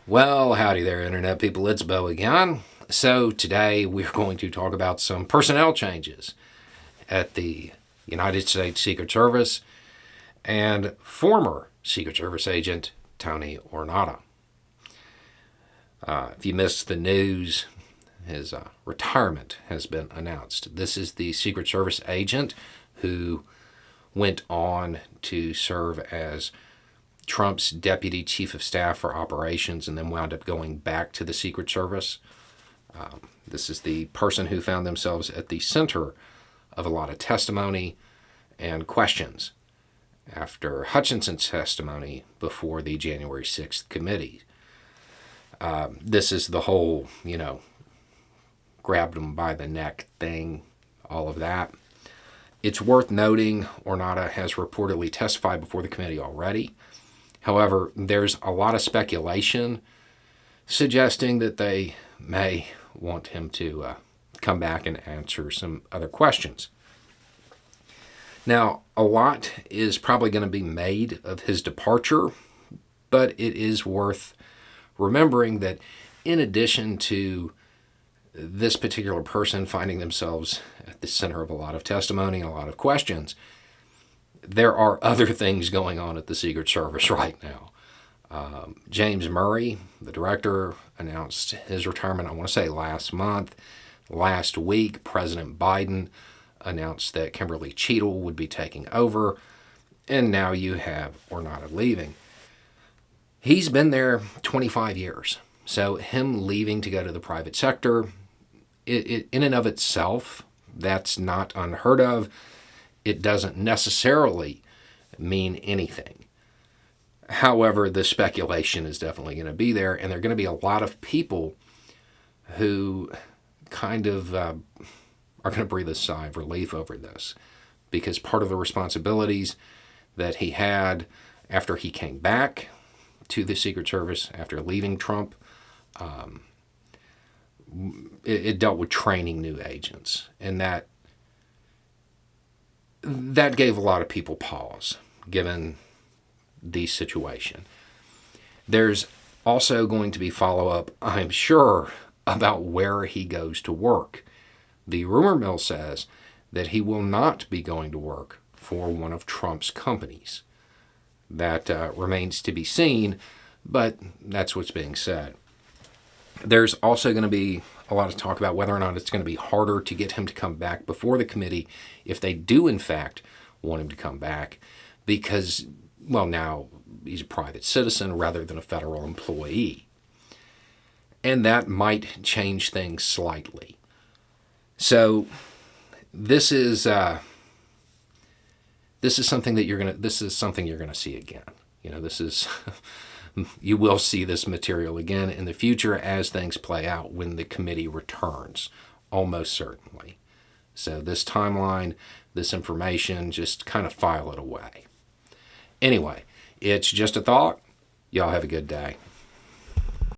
Well, howdy there, Internet people. It's Bo again. So, today we're going to talk about some personnel changes at the United States Secret Service and former Secret Service agent Tony Ornato. If you missed the news, his retirement has been announced. This is the Secret Service agent who went on to serve as Trump's deputy chief of staff for operations and then wound up going back to the Secret Service. This is the person who found themselves at the center of a lot of testimony and questions after Hutchinson's testimony before the January 6th committee. This is the whole, grabbed him by the neck thing, all of that. It's worth noting Ornato has reportedly testified before the committee already. However, there's a lot of speculation suggesting that they may want him to come back and answer some other questions. Now, a lot is probably going to be made of his departure, but it is worth remembering that in addition to this particular person finding themselves at the center of a lot of testimony and a lot of questions, there are other things going on at the Secret Service right now. James Murray, the director, announced his retirement, I want to say last month. Last week, President Biden announced that Kimberly Cheadle would be taking over, and now you have Ornato leaving. He's been there 25 years, so him leaving to go to the private sector, in and of itself, that's not unheard of. It doesn't necessarily mean anything. However, the speculation is definitely going to be there, and there are going to be a lot of people who kind of are going to breathe a sigh of relief over this, because part of the responsibilities that he had after he came back to the Secret Service after leaving Trump, it dealt with training new agents, and that gave a lot of people pause, given the situation. There's also going to be follow-up, I'm sure, about where he goes to work. The rumor mill says that he will not be going to work for one of Trump's companies. That remains to be seen, but that's what's being said. There's also going to be a lot of talk about whether or not it's going to be harder to get him to come back before the committee if they do, in fact, want him to come back, because, well, now he's a private citizen rather than a federal employee. And that might change things slightly. So this is something that you're going to see again. You will see this material again in the future as things play out when the committee returns, almost certainly. So this timeline, this information, just kind of file it away. Anyway, it's just a thought. Y'all have a good day.